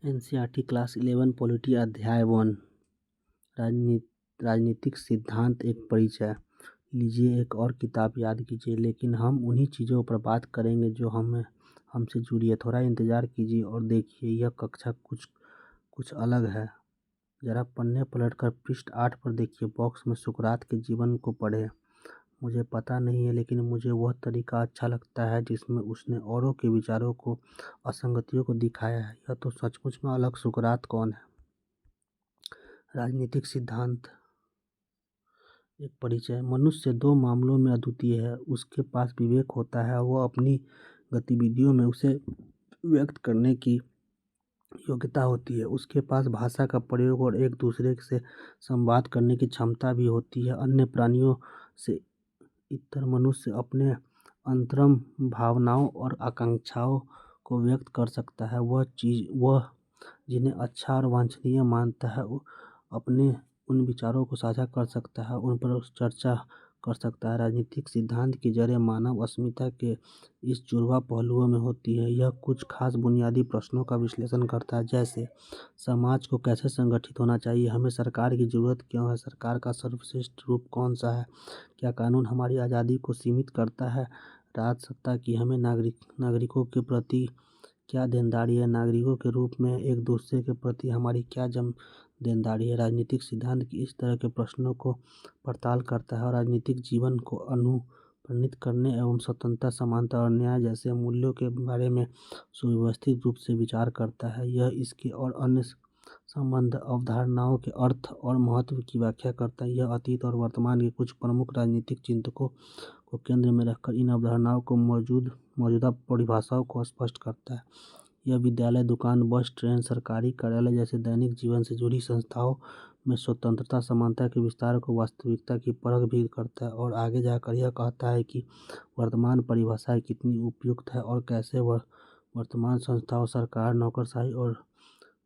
NCERT class 11 polity अध्याय 1 राजनीतिक सिद्धांत एक परिचय। लीजिए एक और किताब याद कीजिए, लेकिन हम उन्हीं चीज़ों पर बात करेंगे जो हमसे जुड़ी है। थोड़ा इंतज़ार कीजिए और देखिए, यह कक्षा कुछ अलग है। ज़रा पन्ने पलटकर पृष्ठ 8 पर देखिए। बॉक्स में सुकरात के जीवन को पढ़ें। मुझे पता नहीं है, लेकिन मुझे वह तरीका अच्छा लगता है जिसमें उसने औरों के विचारों को, असंगतियों को दिखाया है। यह तो सचमुच में अलग सुकरात कौन है। राजनीतिक सिद्धांत एक परिचय। मनुष्य दो मामलों में अद्वितीय है। उसके पास विवेक होता है, वह अपनी गतिविधियों में उसे व्यक्त करने की योग्यता होती है। उसके पास भाषा का प्रयोग और एक दूसरे से संवाद करने की क्षमता भी होती है। अन्य प्राणियों से इतर मनुष्य अपने अंतरंग भावनाओं और आकांक्षाओं को व्यक्त कर सकता है। वह जिन्हें अच्छा और वांछनीय मानता है, अपने उन विचारों को साझा कर सकता है, उन पर चर्चा कर सकता है। राजनीतिक सिद्धांत की जड़ें मानव अस्मिता के इस जुड़वा पहलुओं में होती है। यह कुछ खास बुनियादी प्रश्नों का विश्लेषण करता है, जैसे समाज को कैसे संगठित होना चाहिए, हमें सरकार की जरूरत क्यों है, सरकार का सर्वश्रेष्ठ रूप कौन सा है, क्या कानून हमारी आज़ादी को सीमित करता है, राजसत्ता की हमें नागरिकों के प्रति क्या देनदारी है, नागरिकों के रूप में एक दूसरे के प्रति हमारी क्या देनदारी है। राजनीतिक सिद्धांत की इस तरह के प्रश्नों को पड़ताल करता है और राजनीतिक जीवन को अनुप्राणित करने एवं स्वतंत्रता, समानता और न्याय जैसे मूल्यों के बारे में सुव्यवस्थित रूप से विचार करता है। यह इसके और अन्य संबंध अवधारणाओं के अर्थ और महत्व की व्याख्या करता है। यह अतीत और वर्तमान के कुछ प्रमुख राजनीतिक चिंतकों को केंद्र में रखकर इन अवधारणाओं को मौजूदा परिभाषाओं को स्पष्ट करता है। यह विद्यालय, दुकान, बस, ट्रेन, सरकारी कार्यालय जैसे दैनिक जीवन से जुड़ी संस्थाओं में स्वतंत्रता, समानता के विस्तार को वास्तविकता की परख भी करता है और आगे जाकर यह कहता है कि वर्तमान परिभाषाएं कितनी उपयुक्त है और कैसे वर्तमान संस्थाओं, सरकार, नौकरशाही और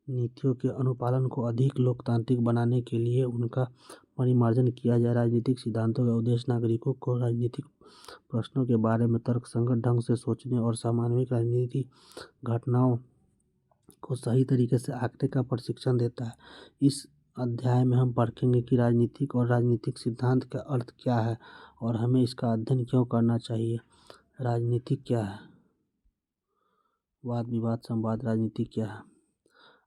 नीतियों के अनुपालन को अधिक लोकतांत्रिक बनाने के लिए उनका परिमार्जन किया जाए। राजनीतिक सिद्धांतों का उद्देश्य नागरिकों को राजनीतिक प्रश्नों के बारे में तर्कसंगत ढंग से सोचने और सामान्यिक राजनीतिक घटनाओं को सही तरीके से आंकने का प्रशिक्षण देता है। इस अध्याय में हम परखेंगे कि राजनीतिक और राजनीतिक सिद्धांत का अर्थ क्या है और हमें इसका अध्ययन क्यों करना चाहिए। राजनीति क्या है? वाद विवाद संवाद। राजनीति क्या है?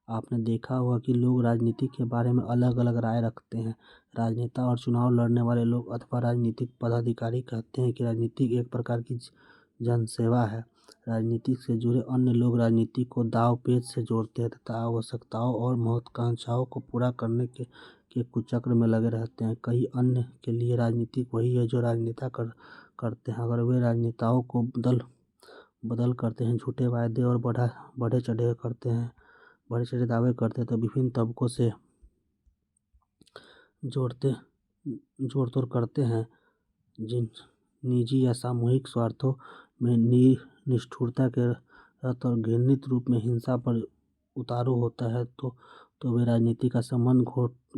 आपने देखा होगा कि लोग राजनीति के बारे में अलग अलग राय रखते हैं। राजनेता और चुनाव लड़ने वाले लोग अथवा राजनीतिक पदाधिकारी कहते हैं कि राजनीति एक प्रकार की जनसेवा है। राजनीति से जुड़े अन्य लोग राजनीति को दांव पेच से जोड़ते हैं तथा आवश्यकताओं और महत्वाकांक्षाओं को पूरा करने के कुचक्र में लगे रहते हैं। कई अन्य के लिए राजनीति वही है जो राजनेता करते हैं। अगर वे राजनेताओं को बदल करते हैं, झूठे वायदे और बढ़े चढ़े दावे करते हैं, तो विभिन्न तबकों से जोड़ तोड़ करते हैं, जिन निजी या सामूहिक स्वार्थों में निष्ठुरता के रत और घृणित रूप में हिंसा पर उतारू होता है, तो वे राजनीति का संबंध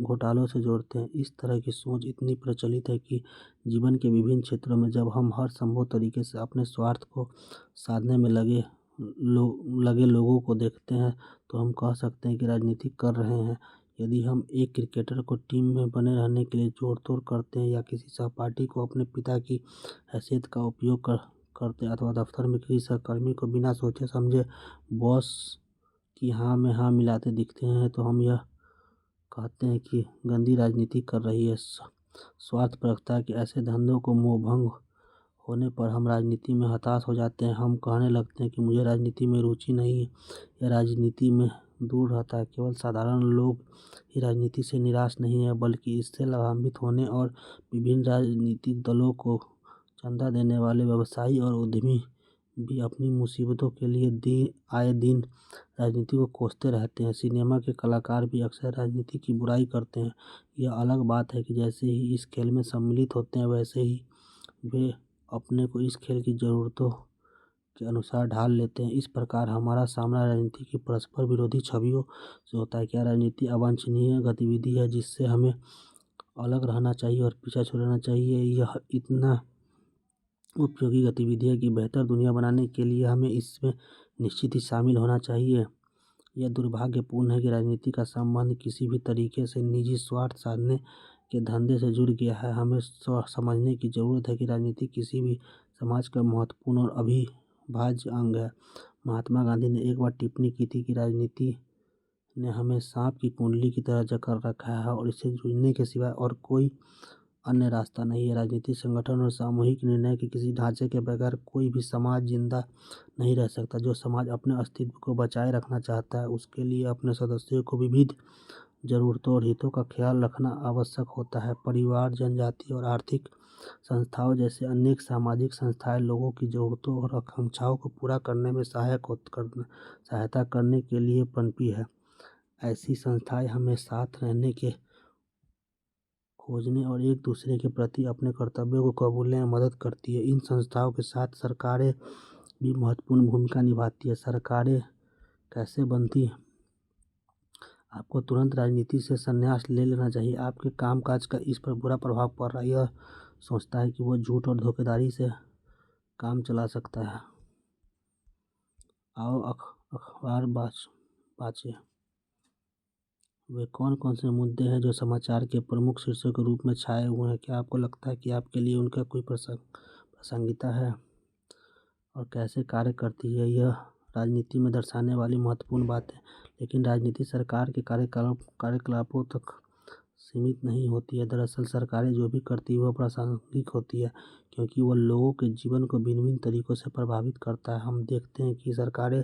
घोटालों से जोड़ते हैं। इस तरह की सोच इतनी प्रचलित है कि जीवन के विभिन्न क्षेत्रों में जब हम हर संभव तरीके से अपने स्वार्थ को साधने में लगे लोगों को देखते हैं, तो हम कह सकते हैं कि राजनीति कर रहे हैं। यदि हम एक क्रिकेटर को टीम में बने रहने के लिए जोड़ तोड़ करते हैं या किसी सहपाठी को अपने पिता की हैसियत का उपयोग करते हैं अथवा दफ्तर में किसी सहकर्मी को बिना सोचे समझे बॉस की हाँ में हाँ मिलाते दिखते हैं, तो हम यह कहते हैं कि गंदी राजनीति कर रही है। स्वार्थपरकता के ऐसे धंधों को मोहभंग होने पर हम राजनीति में हताश हो जाते हैं। हम कहने लगते हैं कि मुझे राजनीति में रुचि नहीं है या राजनीति में दूर रहता है। केवल साधारण लोग ही राजनीति से निराश नहीं है, बल्कि इससे लाभान्वित होने और विभिन्न राजनीतिक दलों को चंदा देने वाले व्यवसायी और उद्यमी भी अपनी मुसीबतों के लिए आए दिन राजनीति को कोसते रहते हैं। सिनेमा के कलाकार भी अक्सर राजनीति की बुराई करते हैं। यह अलग बात है कि जैसे ही इस खेल में सम्मिलित होते हैं, वैसे ही वे अपने को इस खेल की ज़रूरतों के अनुसार ढाल लेते हैं। इस प्रकार हमारा सामना राजनीति की परस्पर विरोधी छवियों से होता है। क्या राजनीति अवांछनीय गतिविधि है जिससे हमें अलग रहना चाहिए और पीछा छुड़ाना चाहिए? यह इतना उपयोगी गतिविधि है कि बेहतर दुनिया बनाने के लिए हमें इसमें निश्चित ही शामिल होना चाहिए। यह दुर्भाग्यपूर्ण है कि राजनीति का संबंध किसी भी तरीके से निजी स्वार्थ साधने के धंधे से जुड़ गया है। हमें समझने की जरूरत है कि राजनीति किसी भी समाज का महत्वपूर्ण और अविभाज्य अंग है। महात्मा गांधी ने एक बार टिप्पणी की थी कि राजनीति ने हमें सांप की कुंडली की तरह जकड़ रखा है और इससे जूझने के सिवाय और कोई अन्य रास्ता नहीं है। राजनीतिक संगठन और सामूहिक निर्णय के किसी ढांचे के बगैर कोई भी समाज जिंदा नहीं रह सकता। जो समाज अपने अस्तित्व को बचाए रखना चाहता है उसके लिए अपने सदस्यों को विविध जरूरतों और हितों का ख्याल रखना आवश्यक होता है। परिवार, जनजाति और आर्थिक संस्थाओं जैसे अनेक सामाजिक संस्थाएं लोगों की जरूरतों और आकांक्षाओं को पूरा करने में सहायता करने के लिए पनपी है। ऐसी संस्थाएं हमें साथ रहने के खोजने और एक दूसरे के प्रति अपने कर्तव्यों को कबूलने में मदद करती है। इन संस्थाओं के साथ सरकारें भी महत्वपूर्ण भूमिका निभाती है। सरकारें कैसे बनती हैं? आपको तुरंत राजनीति से संन्यास ले लेना चाहिए। आपके कामकाज का इस पर बुरा प्रभाव पड़ रहा है। यह सोचता है कि वह झूठ और धोखेधारी से काम चला सकता है। आओ अखबार बाँचे। वे कौन कौन से मुद्दे हैं जो समाचार के प्रमुख शीर्षक के रूप में छाए हुए हैं? क्या आपको लगता है कि आपके लिए उनका कोई प्रासंगिकता है और कैसे कार्य करती है? यह राजनीति में दर्शाने वाली महत्वपूर्ण बात है, लेकिन राजनीति सरकार के कार्यकलापों तक सीमित नहीं होती है। दरअसल सरकारें जो भी करती है वह प्रासंगिक होती है, क्योंकि वह लोगों के जीवन को भिन्न भिन्न तरीकों से प्रभावित करता है। हम देखते हैं कि सरकारें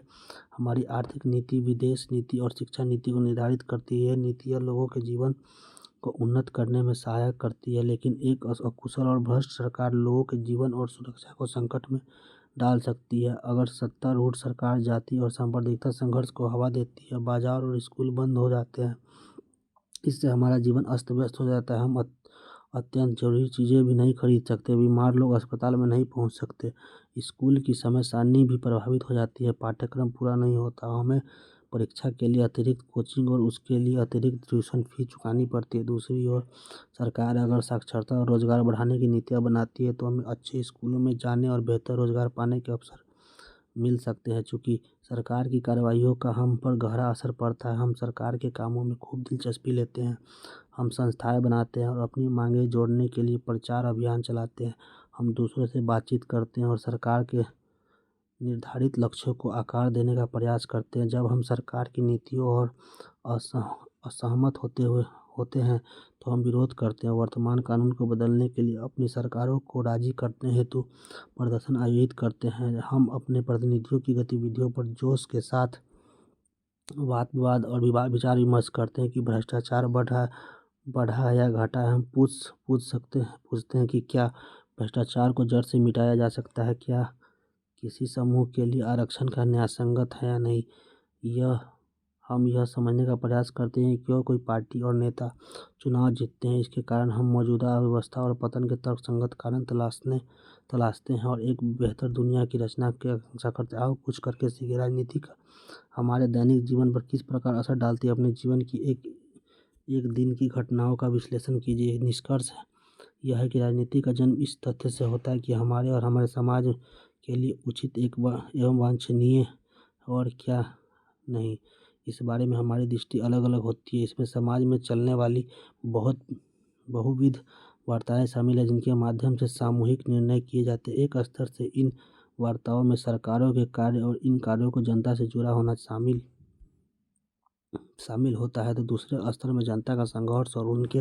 हमारी आर्थिक नीति, विदेश नीति और शिक्षा नीति को निर्धारित करती है। नीतियाँ लोगों के जीवन को उन्नत करने में सहायक करती है, लेकिन एक अकुशल और भ्रष्ट सरकार लोगों के जीवन और सुरक्षा को संकट में डाल सकती है। अगर सत्तारूढ़ सरकार जाति और सांप्रदायिकता संघर्ष को हवा देती है, बाजार और स्कूल बंद हो जाते हैं, इससे हमारा जीवन अस्त व्यस्त हो जाता है। हम अत्यंत जरूरी चीज़ें भी नहीं खरीद सकते, बीमार लोग अस्पताल में नहीं पहुंच सकते, स्कूल की समय सारणी भी प्रभावित हो जाती है, पाठ्यक्रम पूरा नहीं होता, हमें परीक्षा के लिए अतिरिक्त कोचिंग और उसके लिए अतिरिक्त ट्यूशन फीस चुकानी पड़ती है। दूसरी ओर सरकार अगर साक्षरता और रोजगार बढ़ाने की नीतियाँ बनाती है तो हमें अच्छे स्कूलों में जाने और बेहतर रोजगार पाने के अवसर मिल सकते हैं। चूँकि सरकार की कार्रवाइयों का हम पर गहरा असर पड़ता है, हम सरकार के कामों में खूब दिलचस्पी लेते हैं। हम संस्थाएं बनाते हैं और अपनी मांगें जोड़ने के लिए प्रचार अभियान चलाते हैं। हम दूसरों से बातचीत करते हैं और सरकार के निर्धारित लक्ष्यों को आकार देने का प्रयास करते हैं। जब हम सरकार की नीतियों और असहमत होते हैं तो हम विरोध करते हैं। वर्तमान कानून को बदलने के लिए अपनी सरकारों को राजी करने हेतु प्रदर्शन आयोजित करते हैं। हम अपने प्रतिनिधियों की गतिविधियों पर जोश के साथ वाद विवाद और विचार विमर्श करते हैं कि भ्रष्टाचार बढ़ा या घटा है। हम पूछते हैं कि क्या भ्रष्टाचार को जड़ से मिटाया जा सकता है? क्या किसी समूह के लिए आरक्षण का न्यायसंगत है या नहीं? हम यह समझने का प्रयास करते हैं कि क्यों कोई पार्टी और नेता चुनाव जीतते हैं। इसके कारण हम मौजूदा अव्यवस्था और पतन के तर्कसंगत कारण तलाशते हैं और एक बेहतर दुनिया की रचना की आकांक्षा करते हैं। आओ कुछ करके सीखे। राजनीति का हमारे दैनिक जीवन पर किस प्रकार असर डालती है? अपने जीवन की एक दिन की घटनाओं का विश्लेषण कीजिए। निष्कर्ष यह है कि राजनीति का जन्म इस तथ्य से होता है कि हमारे और हमारे समाज के लिए उचित एवं वांछनीय और क्या नहीं, इस बारे में हमारी दृष्टि अलग अलग होती है। इसमें समाज में चलने वाली बहुविध वार्ताएं शामिल है, जिनके माध्यम से सामूहिक निर्णय किए जाते हैं। एक स्तर से इन वार्ताओं में सरकारों के कार्य और इन कार्यों को जनता से जुड़ा होना शामिल होता है, तो दूसरे स्तर में जनता का संघर्ष और उनके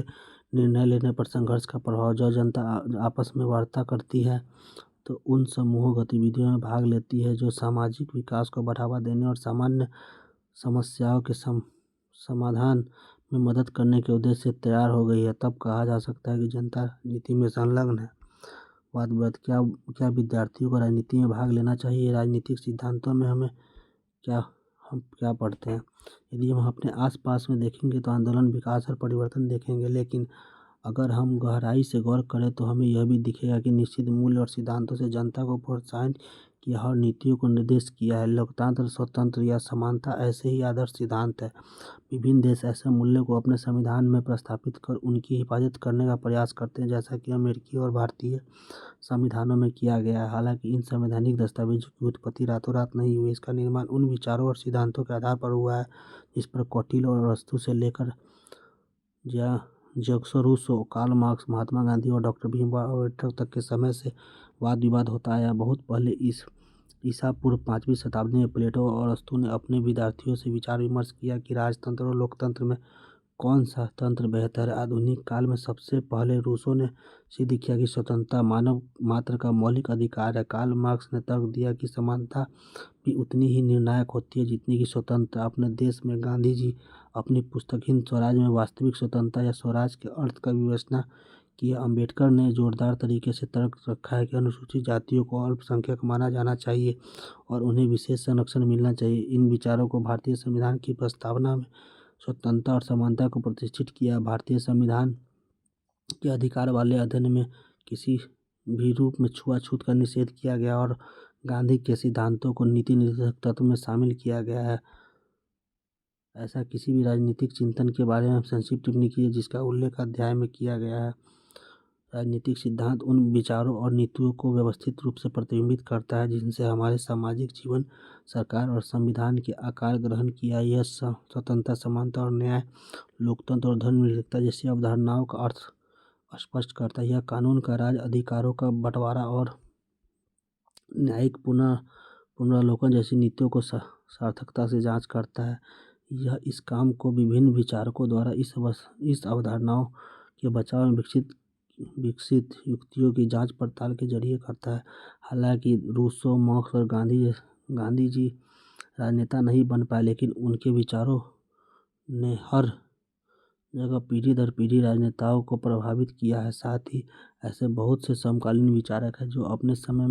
निर्णय लेने पर संघर्ष का प्रभाव। जब जनता आपस में वार्ता करती है तो उन समूह गतिविधियों में भाग लेती है जो सामाजिक विकास को बढ़ावा देने और सामान्य समस्याओं के समाधान में मदद करने के उद्देश्य से तैयार हो गई है। तब कहा जा सकता है कि जनता राजनीति में संलग्न है। क्या विद्यार्थियों को राजनीति में भाग लेना चाहिए? राजनीतिक सिद्धांतों में हम क्या पढ़ते हैं? यदि हम अपने आसपास में देखेंगे तो आंदोलन, विकास और परिवर्तन देखेंगे, लेकिन अगर हम गहराई से गौर करें तो हमें यह भी दिखेगा कि निश्चित मूल्य और सिद्धांतों से जनता को प्रोत्साहन किया और नीतियों को निर्देश किया है। लोकतंत्र, स्वतंत्र या समानता ऐसे ही आदर्श सिद्धांत है। विभिन्न देश ऐसे मूल्यों को अपने संविधान में प्रस्तावित कर उनकी हिफाजत करने का प्रयास करते हैं, जैसा कि अमेरिकी और भारतीय संविधानों में किया गया है। हालांकि इन संवैधानिक दस्तावेजों की उत्पत्ति रातों रात नहीं हुई। इसका निर्माण उन विचारों और सिद्धांतों के आधार पर हुआ है जिस पर कौटिल्य और अरस्तू से लेकर Jacques Rousseau, Karl Marx, Mahatma Gandhi और डॉक्टर भीमराव अम्बेडकर तक के समय से वाद विवाद होता आया। बहुत पहले ईसा पूर्व 5वीं शताब्दी में प्लेटो और अरस्तू ने अपने विद्यार्थियों से विचार विमर्श किया कि राजतंत्र और लोकतंत्र में कौन सा तंत्र बेहतर है। आधुनिक काल में सबसे पहले रूसो ने सिद्ध किया कि स्वतंत्रता मानव मात्र का मौलिक अधिकार है। कार्ल मार्क्स ने तर्क दिया कि समानता भी उतनी ही निर्णायक होती है जितनी कि स्वतंत्रता। अपने देश में गांधी जी अपनी पुस्तक हिंद स्वराज में वास्तविक स्वतंत्रता या स्वराज के अर्थ का विवेचना किया। अम्बेडकर ने जोरदार तरीके से तर्क रखा है कि अनुसूचित जातियों को अल्पसंख्यक माना जाना चाहिए और उन्हें विशेष संरक्षण मिलना चाहिए। इन विचारों को भारतीय संविधान की प्रस्तावना में स्वतंत्रता और समानता को प्रतिष्ठित किया। भारतीय संविधान के अधिकार वाले अध्ययन में किसी भी रूप में छुआछूत का निषेध किया गया और गांधी के सिद्धांतों को नीति निर्देशक तत्व में शामिल किया गया है। ऐसा किसी भी राजनीतिक चिंतन के बारे में संक्षिप्त टिप्पणी कीजिए जिसका उल्लेख अध्याय में किया गया है। राजनीतिक सिद्धांत उन विचारों और नीतियों को व्यवस्थित रूप से प्रतिबिंबित करता है जिनसे हमारे सामाजिक जीवन, सरकार और संविधान के आकार ग्रहण किया। यह स्वतंत्रता, समानता और न्याय, लोकतंत्र और धर्मनिरपेक्षता जैसी अवधारणाओं का अर्थ स्पष्ट करता है। यह कानून का राज, अधिकारों का बंटवारा और न्यायिक पुनरावलोकन जैसी नीतियों को सार्थकता से जांच करता है। यह इस काम को विभिन्न विचारकों द्वारा इस अवधारणाओं के बचाव में विकसित युक्तियों की जांच पड़ताल के जरिए करता है। हालांकि रूसो, मार्क्स और गांधी जी राजनेता नहीं बन पाए, लेकिन उनके विचारों ने हर जगह पीढ़ी दर पीढ़ी राजनेताओं को प्रभावित किया है। साथ ही ऐसे बहुत से समकालीन विचारक हैं जो अपने समय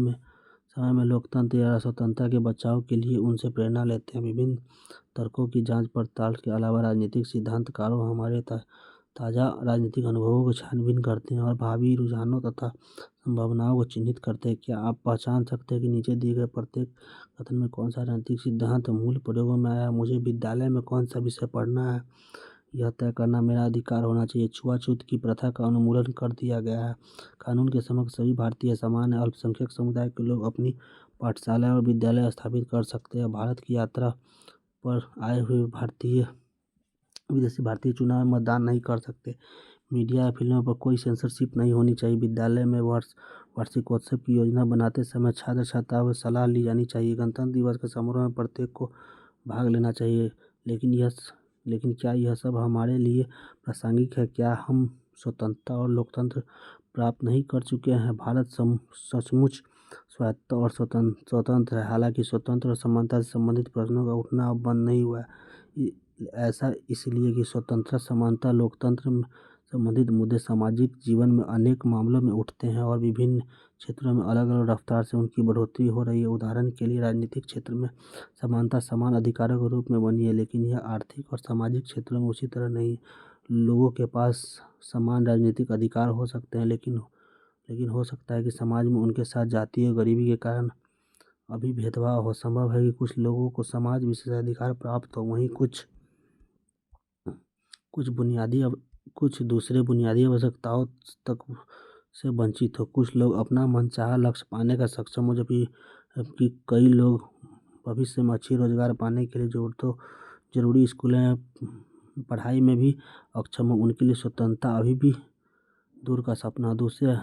में लोकतंत्र या स्वतंत्रता के बचाव के लिए उनसे प्रेरणा लेते हैं। विभिन्न तर्कों की जांच पड़ताल के अलावा राजनीतिक सिद्धांतकारों हमारे ताज़ा राजनीतिक अनुभवों को छानबीन करते हैं और भावी रुझानों तथा संभावनाओं को चिन्हित करते हैं। क्या आप पहचान सकते हैं कि नीचे दिए गए प्रत्येक कथन में कौन सा राजनीतिक सिद्धांत मूल प्रयोगों में आया? मुझे विद्यालय में कौन सा विषय पढ़ना है, यह तय करना मेरा अधिकार होना चाहिए। छुआछूत की प्रथा का उन्मूलन कर दिया गया है। कानून के समक्ष सभी भारतीय समान है। अल्पसंख्यक समुदाय के लोग अपनी पाठशाला और विद्यालय स्थापित कर सकते हैं। भारत की यात्रा पर आए हुए विदेशी भारतीय चुनाव में मतदान नहीं कर सकते। मीडिया या फिल्मों पर कोई सेंसरशिप नहीं होनी चाहिए। विद्यालय में वार्षिकोत्सव की योजना बनाते समय छात्र छात्राओं से सलाह ली जानी चाहिए। गणतंत्र दिवस के समारोह में प्रत्येक को भाग लेना चाहिए। लेकिन क्या यह सब हमारे लिए प्रासंगिक है? क्या हम स्वतंत्रता और लोकतंत्र प्राप्त नहीं कर चुके हैं? भारत सचमुच स्वायत्त और स्वतंत्र है। हालांकि स्वतंत्र और समानता से संबंधित प्रश्नों का उठना अब बंद नहीं हुआ है। ऐसा इसलिए कि स्वतंत्रता, समानता, लोकतंत्र में संबंधित मुद्दे सामाजिक जीवन में अनेक मामलों में उठते हैं और विभिन्न क्षेत्रों में अलग अलग रफ्तार से उनकी बढ़ोतरी हो रही है। उदाहरण के लिए राजनीतिक क्षेत्र में समानता समान अधिकारों के रूप में बनी है, लेकिन यह आर्थिक और सामाजिक क्षेत्रों में उसी तरह नहीं। लोगों के पास समान राजनीतिक अधिकार हो सकते हैं, लेकिन हो सकता है कि समाज में उनके साथ जातीय गरीबी के कारण अभी भेदभाव हो। संभव है कि कुछ लोगों को समाज विशेषाधिकार प्राप्त हो, वहीं कुछ दूसरे बुनियादी आवश्यकताओं तक से वंचित हो। कुछ लोग अपना मनचाहा लक्ष्य पाने का सक्षम हो, जबकि कई लोग भविष्य में अच्छी रोजगार पाने के लिए जरूरी स्कूलें या पढ़ाई में भी अक्षम हो। उनके लिए स्वतंत्रता अभी भी दूर का सपना। दूसरे,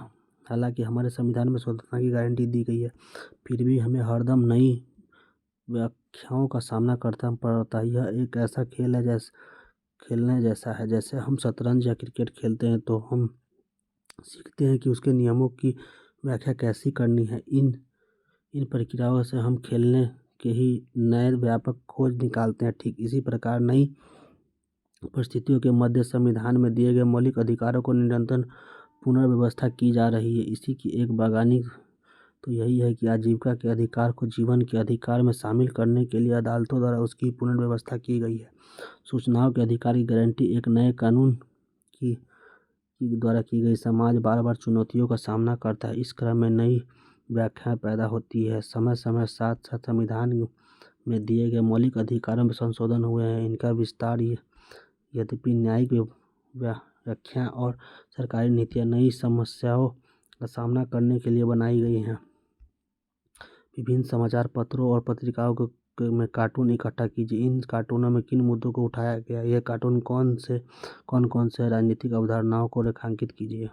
हालांकि हमारे संविधान में स्वतंत्रता की गारंटी दी गई है, फिर भी हमें हरदम नई व्याख्याओं का सामना करना पड़ता है। यह एक ऐसा खेल है खेलने जैसा है। जैसे हम शतरंज या क्रिकेट खेलते हैं तो हम सीखते हैं कि उसके नियमों की व्याख्या कैसी करनी है। इन प्रक्रियाओं से हम खेलने के ही नए व्यापक खोज निकालते हैं। ठीक इसी प्रकार नई परिस्थितियों के मध्य संविधान में दिए गए मौलिक अधिकारों को निरंतर पुनर्व्यवस्था की जा रही है। इसी की एक बागवानी तो यही है कि आजीविका के अधिकार को जीवन के अधिकार में शामिल करने के लिए अदालतों द्वारा उसकी पुनर्व्यवस्था की गई है। सूचनाओं के अधिकार की गारंटी एक नए कानून की द्वारा की गई। समाज बार बार चुनौतियों का सामना करता है। इस क्रम में नई व्याख्याएं पैदा होती है। समय समय साथ साथ संविधान में दिए गए मौलिक अधिकारों में संशोधन हुए हैं। इनका विस्तार यद्यपि न्यायिक व्याख्या और सरकारी नीतियाँ नई समस्याओं का सामना करने के लिए बनाई गई हैं। विभिन्न समाचार पत्रों और पत्रिकाओं में कार्टून इकट्ठा कीजिए। इन कार्टूनों में किन मुद्दों को उठाया गया? यह कार्टून कौन कौन से राजनीतिक अवधारणाओं को रेखांकित कीजिए।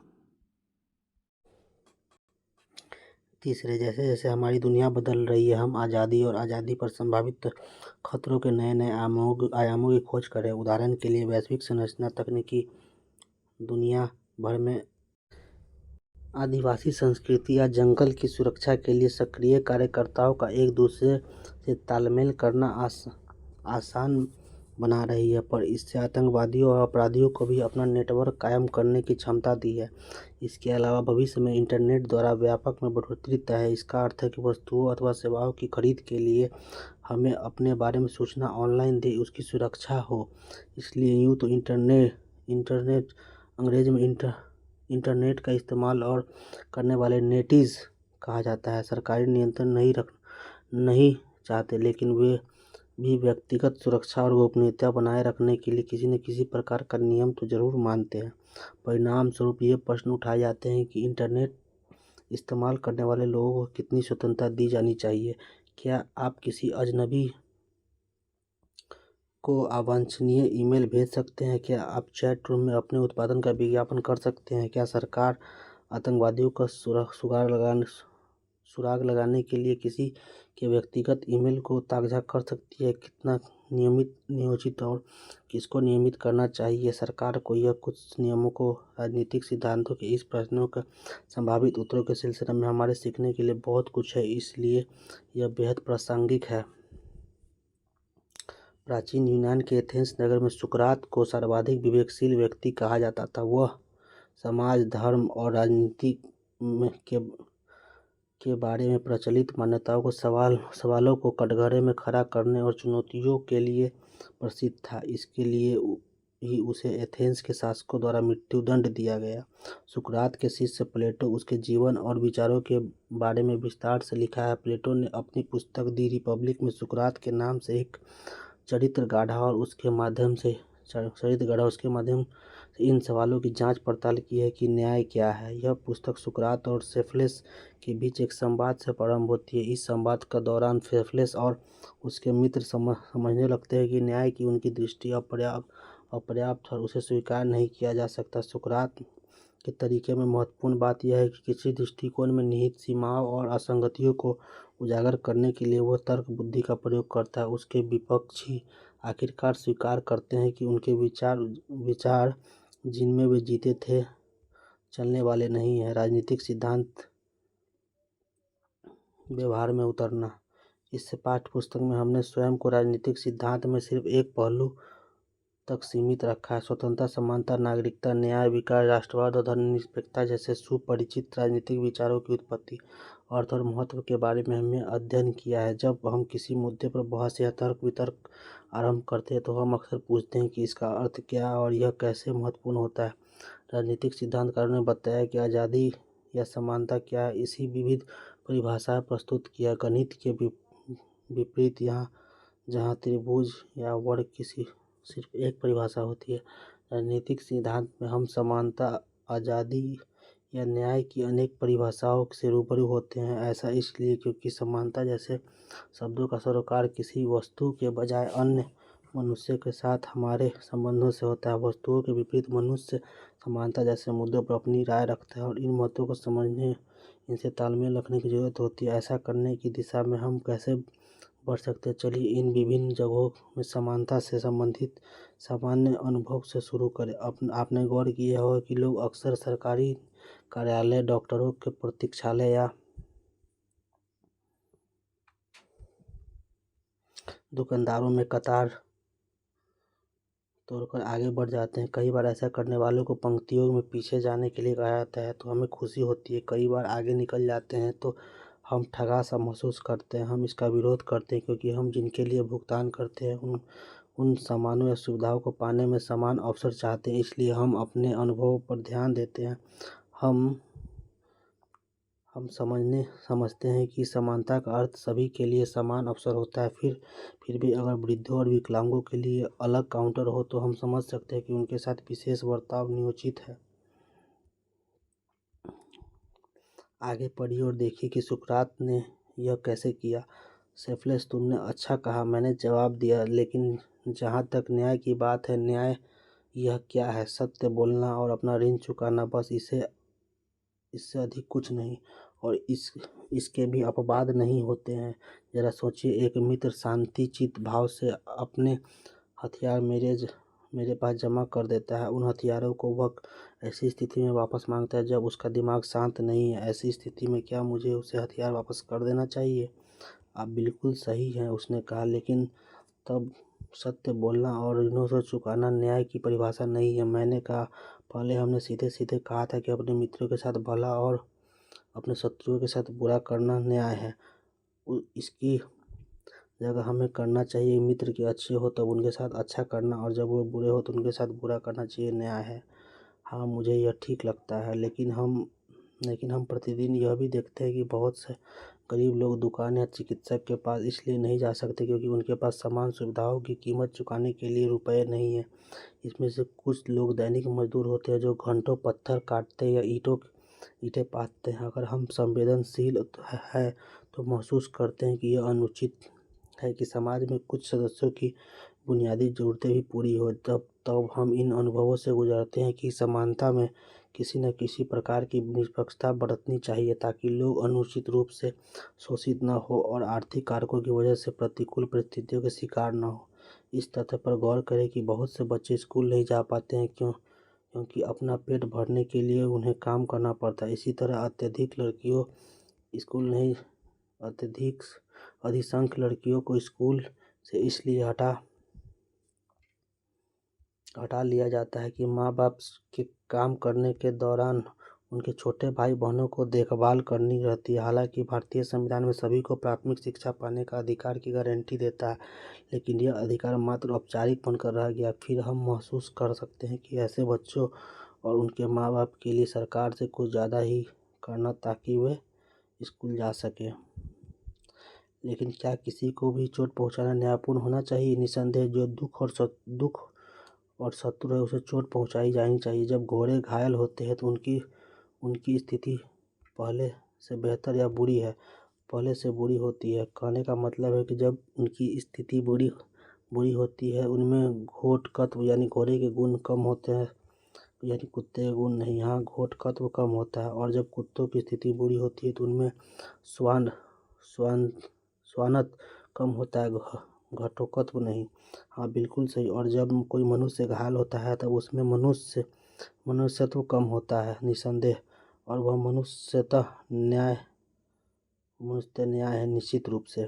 तीसरे, जैसे जैसे हमारी दुनिया बदल रही है, हम आज़ादी और आज़ादी पर संभावित खतरों के नए नए आयामों की खोज करें। उदाहरण के लिए, वैश्विक संरचना, तकनीकी दुनिया भर में आदिवासी संस्कृति या जंगल की सुरक्षा के लिए सक्रिय कार्यकर्ताओं का एक दूसरे से तालमेल करना आसान बना रही है, पर इससे आतंकवादियों और अपराधियों को भी अपना नेटवर्क कायम करने की क्षमता दी है। इसके अलावा भविष्य में इंटरनेट द्वारा व्यापक में बढ़ोतरी तय है। इसका अर्थ है कि वस्तुओं अथवा सेवाओं की खरीद के लिए हमें अपने बारे में सूचना ऑनलाइन दे, उसकी सुरक्षा हो। इसलिए यूँ तो इंटरनेट अंग्रेजी में इंटरनेट का इस्तेमाल और करने वाले नेटीज़ कहा जाता है, सरकारी नियंत्रण नहीं चाहते, लेकिन वे भी व्यक्तिगत सुरक्षा और गोपनीयता बनाए रखने के लिए किसी न किसी प्रकार का नियम तो जरूर मानते हैं। परिणाम स्वरूप ये प्रश्न उठाए जाते हैं कि इंटरनेट इस्तेमाल करने वाले लोगों को कितनी स्वतंत्रता दी जानी चाहिए। क्या आप किसी अजनबी को अवांछनीय ईमेल भेज सकते हैं? क्या आप चैट रूम में अपने उत्पादन का विज्ञापन कर सकते हैं? क्या सरकार आतंकवादियों का सुराग लगाने के लिए किसी के व्यक्तिगत ईमेल को ताज़ा कर सकती है? कितना नियोजित और किसको नियमित करना चाहिए सरकार को? यह कुछ नियमों को राजनीतिक सिद्धांतों के इस प्रश्नों का संभावित उत्तरों के सिलसिले में हमारे सीखने के लिए बहुत कुछ है, इसलिए यह बेहद प्रासंगिक है। प्राचीन यूनान के एथेंस नगर में सुकरात को सर्वाधिक विवेकशील व्यक्ति कहा जाता था। वह समाज, धर्म और राजनीति के बारे में प्रचलित मान्यताओं को सवालों को कटघरे में खड़ा करने और चुनौतियों के लिए प्रसिद्ध था। इसके लिए ही उसे एथेंस के शासकों द्वारा मृत्युदंड दिया गया। सुकरात के शिष्य प्लेटो उसके जीवन और विचारों के बारे में विस्तार से लिखा है। प्लेटो ने अपनी पुस्तक दी रिपब्लिक में सुकरात के नाम से एक चरित्र गाढ़ा और उसके माध्यम से इन सवालों की जांच पड़ताल की है कि न्याय क्या है। यह पुस्तक सुकरात और सेफलेस के बीच एक संवाद से प्रारंभ होती है। इस संवाद का दौरान सेफलेस और उसके मित्र समझने लगते हैं कि न्याय की उनकी दृष्टि अपर्याप्त और उसे स्वीकार नहीं किया जा सकता। सुकरात के तरीके में महत्वपूर्ण बात यह है कि किसी दृष्टिकोण में निहित सीमाओं और असंगतियों को उजागर करने के लिए वह तर्क बुद्धि का प्रयोग करता है। उसके विपक्षी आखिरकार स्वीकार करते हैं कि उनके विचार जिनमें वे जीते थे चलने वाले नहीं है। राजनीतिक सिद्धांत व्यवहार में उतरना। इस पाठ्य पुस्तक में हमने स्वयं को राजनीतिक सिद्धांत में सिर्फ एक पहलू तक सीमित रखा है। स्वतंत्रता, समानता, नागरिकता, न्याय, विकास, राष्ट्रवाद और धर्मनिरपेक्षता जैसे सुपरिचित राजनीतिक विचारों की उत्पत्ति, अर्थ और महत्व के बारे में हमने अध्ययन किया है। जब हम किसी मुद्दे पर बहस या तर्क वितर्क आरंभ करते हैं तो हम अक्सर पूछते हैं कि इसका अर्थ क्या है और यह कैसे महत्वपूर्ण होता है। राजनीतिक सिद्धांतकारों ने बताया कि आज़ादी या समानता क्या है। इसी विविध परिभाषाएं प्रस्तुत किया। गणित के विपरीत जहाँ त्रिभुज या वर्ग की सिर्फ एक परिभाषा होती है, राजनीतिक सिद्धांत में हम समानता, आज़ादी या न्याय की अनेक परिभाषाओं से रूबरू होते हैं। ऐसा इसलिए क्योंकि समानता जैसे शब्दों का सरोकार किसी वस्तु के बजाय अन्य मनुष्य के साथ हमारे संबंधों से होता है। वस्तुओं के विपरीत मनुष्य समानता जैसे मुद्दों पर अपनी राय रखता है और इन मुद्दों को समझने, इनसे तालमेल रखने की जरूरत होती है। ऐसा करने की दिशा में हम कैसे बढ़ सकते हैं? चलिए इन विभिन्न जगहों में समानता से संबंधित सामान्य अनुभव से शुरू करें। आपने गौर किया होगा कि लोग अक्सर सरकारी कार्यालय, डॉक्टरों के प्रतीक्षालय या दुकानदारों में कतार तोड़कर आगे बढ़ जाते हैं। कई बार ऐसा करने वालों को पंक्तियों में पीछे जाने के लिए कहा जाता है तो हमें खुशी होती है। कई बार आगे निकल जाते हैं तो हम ठगा सा महसूस करते हैं। हम इसका विरोध करते हैं क्योंकि हम जिनके लिए भुगतान करते हैं उन सामानों या सुविधाओं को पाने में समान अवसर चाहते हैं। इसलिए हम अपने अनुभवों पर ध्यान देते हैं। हम समझते हैं कि समानता का अर्थ सभी के लिए समान अवसर होता है। फिर भी अगर वृद्धों और विकलांगों के लिए अलग काउंटर हो तो हम समझ सकते हैं कि उनके साथ विशेष बर्ताव नियोजित है। आगे पढ़िए और देखिए कि सुकरात ने यह कैसे किया। सेफलेस, तुमने अच्छा कहा, मैंने जवाब दिया, लेकिन जहाँ तक न्याय की बात है, न्याय यह क्या है? सत्य बोलना और अपना ऋण चुकाना, बस इससे अधिक कुछ नहीं। और इसके भी अपवाद नहीं होते हैं। जरा सोचिए, एक मित्र शांति चित भाव से अपने हथियार मेरे पास जमा कर देता है। उन हथियारों को वह ऐसी स्थिति में वापस मांगता है जब उसका दिमाग शांत नहीं है। ऐसी स्थिति में क्या मुझे उसे हथियार वापस कर देना चाहिए? आप बिल्कुल सही हैं, उसने कहा, लेकिन तब सत्य बोलना और ऋणों से चुकाना न्याय की परिभाषा नहीं है। मैंने कहा, पहले हमने सीधे सीधे कहा था कि अपने मित्रों के साथ भला और अपने शत्रुओं के साथ बुरा करना न्याय है। इसकी जगह हमें करना चाहिए, मित्र के अच्छे हो तब उनके साथ अच्छा करना, और जब वो बुरे हो तो उनके साथ बुरा करना चाहिए, न्याय है। हाँ, मुझे यह ठीक लगता है, लेकिन हम प्रतिदिन यह भी देखते हैं कि बहुत से गरीब लोग दुकान या चिकित्सक के पास इसलिए नहीं जा सकते क्योंकि उनके पास समान सुविधाओं की कीमत चुकाने के लिए रुपए नहीं है। इसमें से कुछ लोग दैनिक मजदूर होते हैं जो घंटों पत्थर काटते या ईंटें पाथते हैं। अगर हम संवेदनशील है तो महसूस करते हैं कि यह अनुचित है कि समाज में कुछ सदस्यों की बुनियादी ज़रूरतें भी पूरी हो। तब हम इन अनुभवों से गुजरते हैं कि समानता में किसी न किसी प्रकार की निष्पक्षता बरतनी चाहिए ताकि लोग अनुचित रूप से शोषित न हो और आर्थिक कारकों की वजह से प्रतिकूल परिस्थितियों के शिकार न हो। इस तथ्य पर गौर करें कि बहुत से बच्चे स्कूल नहीं जा पाते हैं क्योंकि अपना पेट भरने के लिए उन्हें काम करना पड़ता है। इसी तरह अधिसंख्य लड़कियों को स्कूल से इसलिए हटा लिया जाता है कि माँ बाप के काम करने के दौरान उनके छोटे भाई बहनों को देखभाल करनी रहती है। हालांकि भारतीय संविधान में सभी को प्राथमिक शिक्षा पाने का अधिकार की गारंटी देता है, लेकिन यह अधिकार मात्र औपचारिक बनकर रह गया। फिर हम महसूस कर सकते हैं कि ऐसे बच्चों और उनके माँ बाप के लिए सरकार से कुछ ज़्यादा ही करना ताकि वे स्कूल जा सकें। लेकिन क्या किसी को भी चोट पहुंचाना न्यायपूर्ण होना चाहिए? निसंदेह जो दुख और शत्रु है उसे चोट पहुंचाई जानी चाहिए। जब घोड़े घायल होते हैं तो उनकी स्थिति पहले से बेहतर या पहले से बुरी होती है। कहने का मतलब है कि जब उनकी स्थिति बुरी होती है, उनमें घोटकत्व यानी घोड़े के गुण कम होते हैं, यानी कुत्ते के गुण नहीं। यहाँ घोटकत्व कम होता है। और जब कुत्तों की स्थिति बुरी होती है तो उनमें स्वानत कम होता है, घटोत्कच नहीं। हाँ, बिल्कुल सही। और जब कोई मनुष्य घायल होता है तब उसमें मनुष्यत्व कम होता है, निसंदेह, और वह मनुष्यतः न्याय है, निश्चित रूप से।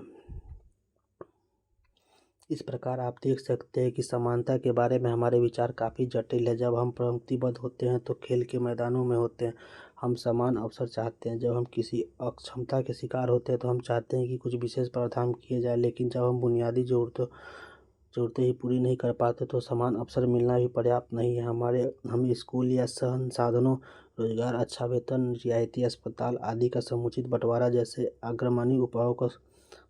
इस प्रकार आप देख सकते हैं कि समानता के बारे में हमारे विचार काफ़ी जटिल है। जब हम पंक्तिबद्ध होते हैं तो खेल के मैदानों में होते हैं, हम समान अवसर चाहते हैं। जब हम किसी अक्षमता के शिकार होते हैं तो हम चाहते हैं कि कुछ विशेष प्रावधान किए जाए। लेकिन जब हम बुनियादी ज़रूरतें ही पूरी नहीं कर पाते तो समान अवसर मिलना भी पर्याप्त नहीं है। हमें स्कूल या संसाधनों, रोजगार, अच्छा वेतन, रियायती अस्पताल आदि का समुचित बंटवारा जैसे अग्रणी उपायों को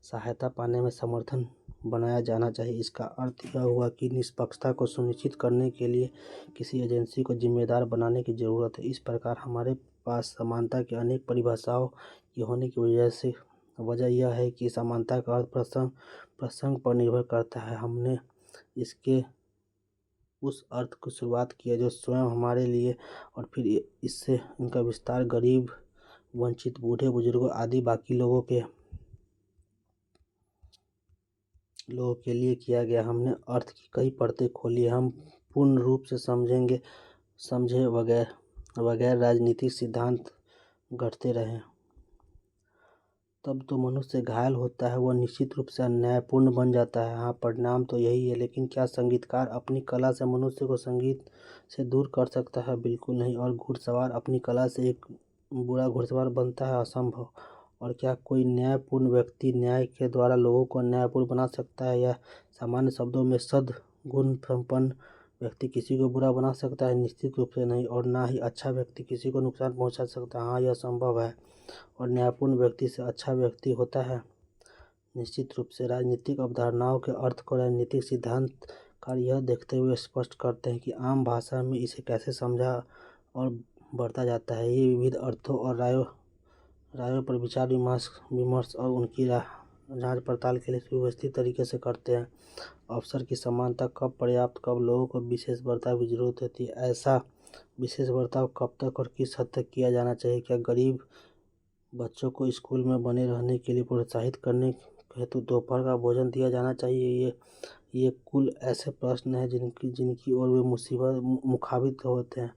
सहायता पाने में समर्थन बनाया जाना चाहिए। इसका अर्थ यह हुआ कि निष्पक्षता को सुनिश्चित करने के लिए किसी एजेंसी को जिम्मेदार बनाने की ज़रूरत है। इस प्रकार हमारे पास समानता की अनेक परिभाषाओं की होने की वजह यह है कि समानता का अर्थ प्रसंग पर निर्भर करता है। हमने इसके उस अर्थ को शुरुआत किया जो स्वयं हमारे लिए, और फिर इससे इनका विस्तार गरीब, वंचित, बूढ़े, बुजुर्गों आदि बाकी लोगों के लिए किया गया। हमने अर्थ की कई परतें खोली। हम पूर्ण रूप से समझे बगैर राजनीतिक सिद्धांत गढ़ते रहे। तब तो मनुष्य घायल होता है, वह निश्चित रूप से अन्यायपूर्ण बन जाता है। हाँ, परिणाम तो यही है। लेकिन क्या संगीतकार अपनी कला से मनुष्य को संगीत से दूर कर सकता है? बिल्कुल नहीं। और घुड़सवार अपनी कला से एक बुरा घुड़सवार बनता है? असंभव। और क्या कोई न्यायपूर्ण व्यक्ति न्याय के द्वारा लोगों को न्यायपूर्ण बना सकता है या सामान्य शब्दों में सद्गुण संपन्न व्यक्ति किसी को बुरा बना सकता है? निश्चित रूप से नहीं। और ना ही अच्छा व्यक्ति किसी को नुकसान पहुंचा सकता है? हाँ, यह संभव है। और न्यायपूर्ण व्यक्ति से अच्छा व्यक्ति होता है? निश्चित रूप से। राजनीतिक अवधारणाओं के अर्थ को राजनीतिक सिद्धांतकार यह देखते हुए स्पष्ट करते हैं कि आम भाषा में इसे कैसे समझा और बढ़ता जाता है। ये विविध अर्थों और रायों पर विचार विमर्श और उनकी जांच पड़ताल के लिए सुव्यवस्थित तरीके से करते हैं। अवसर की समानता, कब पर्याप्त, कब लोगों को विशेष बर्ताव की जरूरत होती है, ऐसा विशेष बर्ताव कब तक और किस हद तक किया जाना चाहिए, क्या गरीब बच्चों को स्कूल में बने रहने के लिए प्रोत्साहित करने हेतु दोपहर का भोजन दिया जाना चाहिए, ये कुल ऐसे प्रश्न हैं जिनकी ओर वे मुखाबित होते हैं।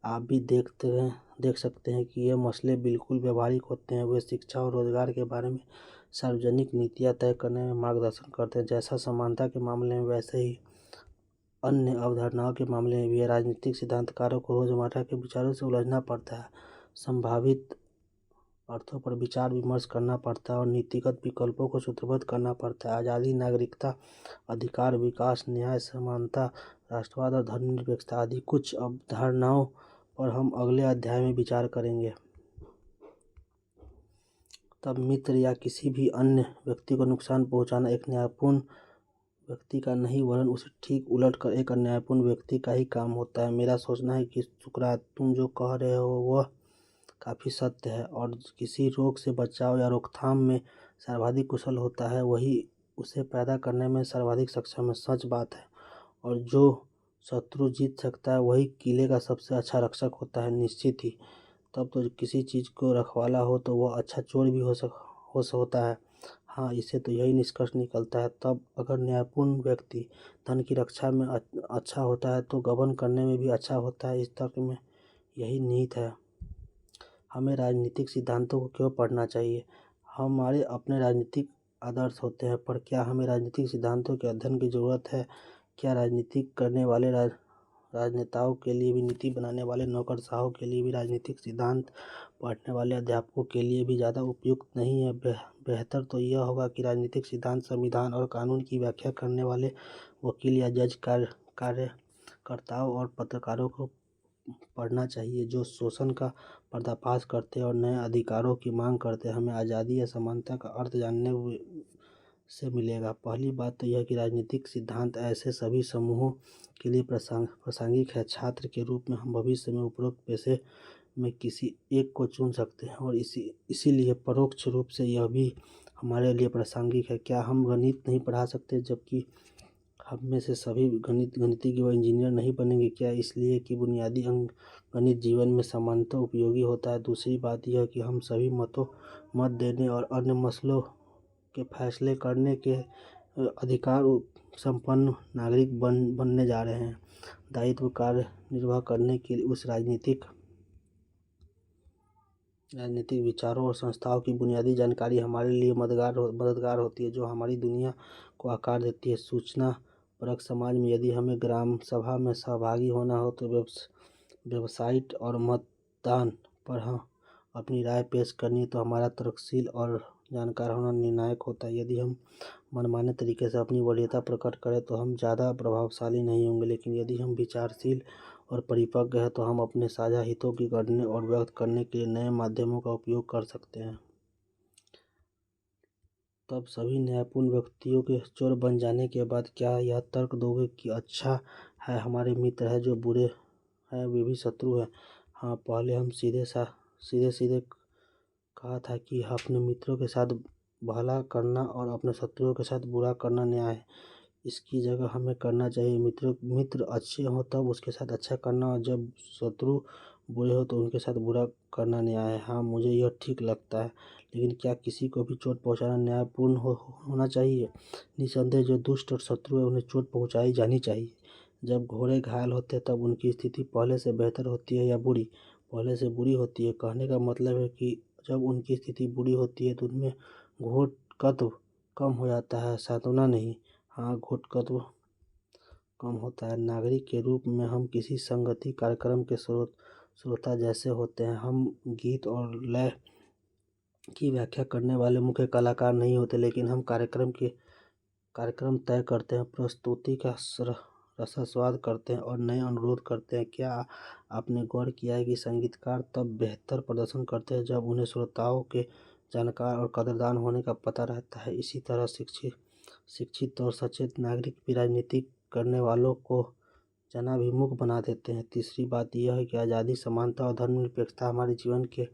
आप भी देख सकते हैं कि ये मसले बिल्कुल व्यावहारिक होते हैं। वे शिक्षा और रोजगार के बारे में सार्वजनिक नीतियाँ तय करने में मार्गदर्शन करते हैं। जैसा समानता के मामले में वैसे ही अन्य अवधारणाओं के मामले में भी राजनीतिक सिद्धांतकारों को रोजमर्रा के विचारों से उलझना पड़ता है, संभावित अर्थों पर विचार विमर्श करना पड़ता है और नीतिगत विकल्पों को सूत्रबद्ध करना पड़ता है। आज़ादी, नागरिकता, अधिकार, विकास, न्याय, समानता, राष्ट्रवाद और धर्मनिरपेक्षता आदि कुछ अवधारणाओं पर हम अगले अध्याय में विचार करेंगे। तब मित्र या किसी भी अन्य व्यक्ति को नुकसान पहुंचाना एक न्यायपूर्ण व्यक्ति का नहीं वरन उसे ठीक उलट कर एक अन्यायपूर्ण व्यक्ति का ही काम होता है। मेरा सोचना है कि सुकरात, तुम जो कह रहे हो वह काफ़ी सत्य है और किसी रोग से बचाव या रोकथाम में सर्वाधिक कुशल होता है वही उसे पैदा करने में सर्वाधिक सक्षम है। सच बात है। और जो शत्रु जीत सकता है वही किले का सबसे अच्छा रक्षक होता है। निश्चित ही। तब तो किसी चीज़ को रखवाला हो तो वह अच्छा चोर भी होता है। हाँ, इससे तो यही निष्कर्ष निकलता है। तब अगर न्यायपूर्ण व्यक्ति धन की रक्षा में अच्छा होता है तो गबन करने में भी अच्छा होता है। इस तर्क में यही निहित है। हमें राजनीतिक सिद्धांतों को क्यों पढ़ना चाहिए? हमारे अपने राजनीतिक आदर्श होते हैं, पर क्या हमें राजनीतिक सिद्धांतों के अध्ययन की ज़रूरत है? क्या राजनीति करने वाले राजनेताओं के लिए भी, नीति बनाने वाले नौकरशाहों के लिए भी राजनीतिक सिद्धांत पढ़ने वाले अध्यापकों के लिए भी ज़्यादा उपयुक्त नहीं है? बेहतर तो यह होगा कि राजनीतिक सिद्धांत संविधान और कानून की व्याख्या करने वाले वकील या जज कार्यकर्ताओं और पत्रकारों को पढ़ना चाहिए, जो शोषण का पर्दाफाश करते हैं और नए अधिकारों की मांग करते हैं। हमें आज़ादी या समानता का अर्थ जानने से मिलेगा। पहली बात तो यह कि राजनीतिक सिद्धांत ऐसे सभी समूहों के लिए प्रासंगिक है। छात्र के रूप में हम भविष्य में उपरोक्त पेशे में किसी एक को चुन सकते हैं और इसीलिए परोक्ष रूप से यह भी हमारे लिए प्रासंगिक है। क्या हम गणित नहीं पढ़ा सकते जबकि हम में से सभी गणितज्ञ व इंजीनियर नहीं बनेंगे? क्या इसलिए कि बुनियादी अंक गणित जीवन में सामान्यतः उपयोगी होता है? दूसरी बात यह कि हम सभी मत देने और अन्य मसलों के फैसले करने के अधिकार संपन्न नागरिक बनने जा रहे हैं। दायित्व कार्य निर्वाह करने के लिए उस राजनीतिक विचारों और संस्थाओं की बुनियादी जानकारी हमारे लिए मददगार होती है, जो हमारी दुनिया को आकार देती है। सूचना परक समाज में यदि हमें ग्राम सभा में सहभागी होना हो तो वेबसाइट और मतदान पर अपनी राय पेश करनी है तो हमारा तर्कशील और जानकार होना निर्णायक होता है। यदि हम मनमाने तरीके से अपनी वरीयता प्रकट करें तो हम ज़्यादा प्रभावशाली नहीं होंगे, लेकिन यदि हम विचारशील और परिपक्व हैं तो हम अपने साझा हितों की गढ़ने और व्यक्त करने के लिए नए माध्यमों का उपयोग कर सकते हैं। तब सभी न्यायपूर्ण व्यक्तियों के चोर बन जाने के बाद क्या यह तर्क दोगे कि अच्छा है हमारे मित्र हैं जो बुरे हैं वे भी शत्रु हैं? हाँ, पहले हम सीधे कहा था कि अपने मित्रों के साथ भला करना और अपने शत्रुओं के साथ बुरा करना न्याय है। इसकी जगह हमें करना चाहिए मित्र अच्छे हों तब उसके साथ अच्छा करना और जब शत्रु बुरे हो तो उनके साथ बुरा करना न्याय है। हाँ, मुझे यह ठीक लगता है। लेकिन क्या किसी को भी चोट पहुंचाना न्यायपूर्ण होना चाहिए? निसंदेह जो दुष्ट और शत्रु है उन्हें चोट पहुंचाई जानी चाहिए। जब घोड़े घायल होते हैं तब उनकी स्थिति पहले से बेहतर होती है या बुरी? पहले से बुरी होती है। कहने का मतलब है कि जब उनकी स्थिति बुरी होती है तो उनमें घोटकत्व कम हो जाता है, सांत्वना नहीं। हाँ, घोटकत्व कम होता है। नागरिक के रूप में हम किसी संगति कार्यक्रम के श्रोता जैसे होते हैं। हम गीत और लय की व्याख्या करने वाले मुख्य कलाकार नहीं होते, लेकिन हम कार्यक्रम तय करते हैं, प्रस्तुति का रसास्वाद करते हैं और नए अनुरोध करते हैं। क्या आपने गौर किया है कि संगीतकार तब बेहतर प्रदर्शन करते हैं जब उन्हें श्रोताओं के जानकार और कदरदान होने का पता रहता है। इसी तरह शिक्षित और सचेत नागरिक भी राजनीति करने वालों को जनाभिमुख बना देते हैं। तीसरी बात यह है कि आज़ादी, समानता और धर्मनिरपेक्षता हमारे जीवन के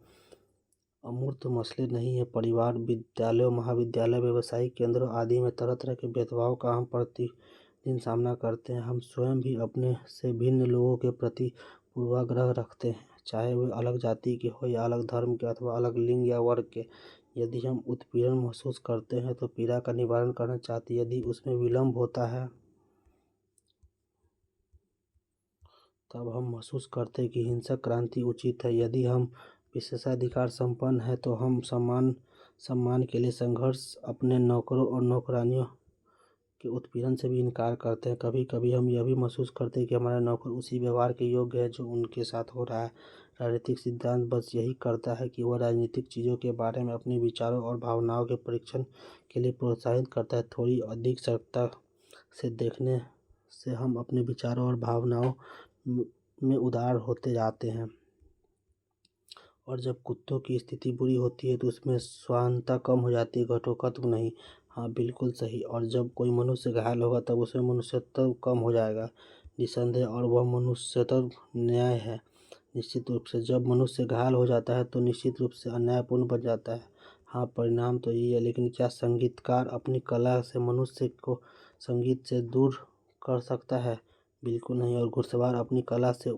अमूर्त मसले नहीं है। परिवार, विद्यालयों, महाविद्यालय, व्यावसायिक केंद्रों आदि में तरह तरह के भेदभाव का हम प्रतिदिन सामना करते हैं। हम स्वयं भी अपने से भिन्न लोगों के प्रति पूर्वाग्रह रखते हैं, चाहे वे अलग जाति के हो या अलग धर्म के अथवा अलग लिंग या वर्ग के। यदि हम उत्पीड़न महसूस करते हैं तो पीड़ा का निवारण करना चाहते हैं। यदि उसमें विलम्ब होता है तब हम महसूस करते हैं कि हिंसक क्रांति उचित है। यदि हम विशेषाधिकार संपन्न हैं तो हम सम्मान के लिए संघर्ष, अपने नौकरों और नौकरानियों के उत्पीड़न से भी इनकार करते हैं। कभी कभी हम यह भी महसूस करते हैं कि हमारे नौकर उसी व्यवहार के योग्य है जो उनके साथ हो रहा है। राजनीतिक सिद्धांत बस यही करता है कि वह राजनीतिक चीज़ों के बारे में अपने विचारों और भावनाओं के परीक्षण के लिए प्रोत्साहित करता है। थोड़ी अधिक सतर्कता से देखने से हम अपने विचारों और भावनाओं में उदार होते जाते हैं। और जब कुत्तों की स्थिति बुरी होती है तो उसमें स्वांतता कम हो जाती है, घटोत्कच नहीं। हाँ, बिल्कुल सही। और जब कोई मनुष्य घायल होगा तब उसमें मनुष्यत्व कम हो जाएगा, निसंदेह। और वह मनुष्यत्व न्याय है। निश्चित रूप से जब मनुष्य घायल हो जाता है तो निश्चित रूप से अन्यायपूर्ण बन जाता है। हाँ, परिणाम तो यही है। लेकिन क्या संगीतकार अपनी कला से मनुष्य को संगीत से दूर कर सकता है? बिल्कुल नहीं। और घुड़सवार अपनी कला से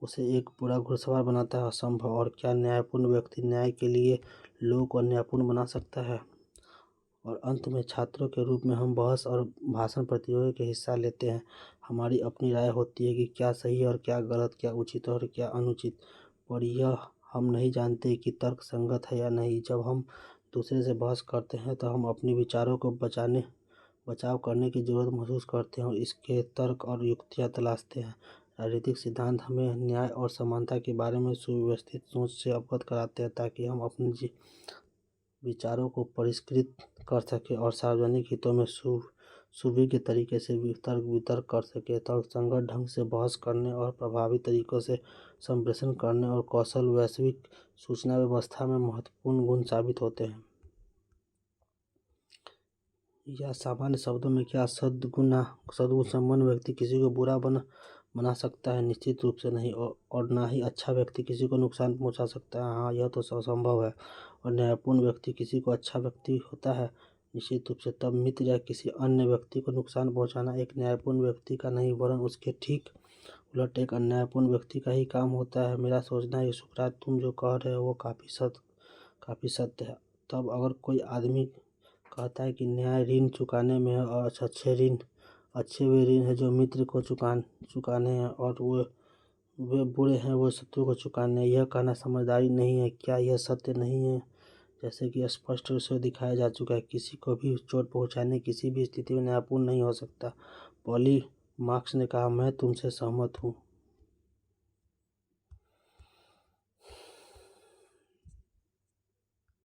उसे एक बुरा घुड़सवार बनाता है? असंभव। और क्या न्यायपूर्ण व्यक्ति न्याय के लिए लोगों को अन्यायपूर्ण बना सकता है? और अंत में छात्रों के रूप में हम बहस और भाषण प्रतियोगिता के हिस्सा लेते हैं। हमारी अपनी राय होती है कि क्या सही और क्या गलत, क्या उचित और क्या अनुचित, पर यह हम नहीं जानते कि तर्क संगत है या नहीं। जब हम दूसरे से बहस करते हैं तो हम अपने विचारों को बचाव करने की जरूरत महसूस करते हैं और इसके तर्क और युक्तियाँ तलाशते हैं। राजनीतिक सिद्धांत हमें न्याय और समानता के बारे में सुव्यवस्थित सोच से अवगत कराते हैं ताकि हम अपने विचारों को परिष्कृत कर सकें और सार्वजनिक हितों में सुविज्ञ तरीके से तर्क वितर्क कर सकें। तर्कसंगत ढंग से बहस करने और प्रभावी तरीकों से संप्रेषण करने और कौशल वैश्विक सूचना व्यवस्था में महत्वपूर्ण गुण साबित होते हैं। या सामान्य शब्दों में, क्या सद्गुण संपन्न व्यक्ति किसी को बुरा बना सकता है? निश्चित रूप से नहीं। और ना ही अच्छा व्यक्ति किसी को नुकसान पहुंचा सकता है। हाँ, यह तो असंभव है। और न्यायपूर्ण व्यक्ति किसी को अच्छा व्यक्ति होता है? निश्चित रूप से। तब मित्र या किसी अन्य व्यक्ति को नुकसान पहुंचाना एक न्यायपूर्ण व्यक्ति का नहीं वरन उसके ठीक उलट एक अन्यायपूर्ण व्यक्ति का ही काम होता है। मेरा सोचना है कि सुकरात, तुम जो कह रहे हो वो काफ़ी सत्य है। तब अगर कोई आदमी कहता है कि न्याय ऋण चुकाने में है और अच्छे वे ऋण है जो मित्र को चुकाने हैं और वे बुरे हैं वो शत्रु को चुकाने हैं, यह कहना समझदारी नहीं है। क्या यह सत्य नहीं है? जैसे कि स्पष्ट रूप से दिखाया जा चुका है, किसी को भी चोट पहुंचाने किसी भी स्थिति में न्यायपूर्ण नहीं हो सकता। पॉली मार्क्स ने कहा, मैं तुमसे सहमत हूँ।